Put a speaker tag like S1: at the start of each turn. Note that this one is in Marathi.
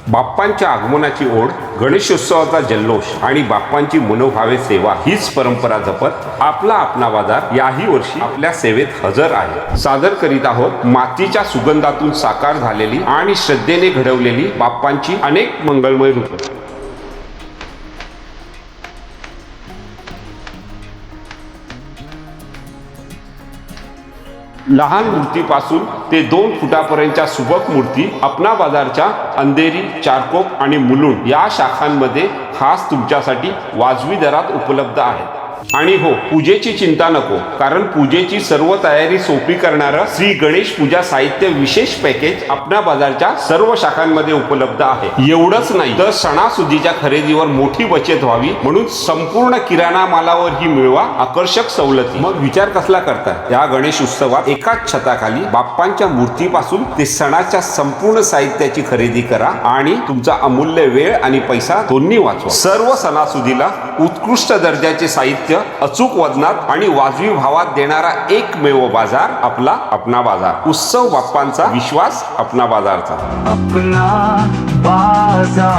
S1: बाप्पांच्या आगमनाची ओढ, गणेशोत्सवाचा जल्लोष आणि बाप्पांची मनोभावे सेवा हीच परंपरा जपत आपला अपना बाजार याही वर्षी आपल्या सेवेत हजर आहे. सादर करीत आहोत मातीच्या सुगंधातून साकार झालेली आणि श्रद्धेने घडवलेली बाप्पांची अनेक मंगलमय रूपे. लहान मूर्तीपासून ते 2 फुटापर्यंतच्या सुबक मूर्ती अपना बाजारच्या अंधेरी, चारकोप आणि मुलुंड या शाखांमध्ये खास तुमच्यासाठी वाजवी दरात उपलब्ध आहेत. आणि हो, पूजेची चिंता नको, कारण पूजेची सर्व तयारी सोपी करणारं श्री गणेश पूजा साहित्य विशेष पॅकेज अपना बाजारच्या सर्व शाखांमध्ये उपलब्ध आहे. एवढंच नाही तर सणासुदीच्या खरेदीवर मोठी बचत व्हावी म्हणून संपूर्ण किराणा मालावरही मिळवा आकर्षक सवलती. मग विचार कसला करता? या गणेश उत्सवात एकाच छताखाली बाप्पांच्या मूर्तीपासून ते सणाच्या संपूर्ण साहित्याची खरेदी करा आणि तुमचा अमूल्य वेळ आणि पैसा दोन्ही वाचवा. सर्व सणासुदीला उत्कृष्ट दर्जाचे साहित्य अचूक वजनात आणि वाजवी भावात देणारा एकमेव बाजार आपला अपना बाजार. उत्सव बाप्पांचा, विश्वास अपना बाजारचा.
S2: अपना बाजार.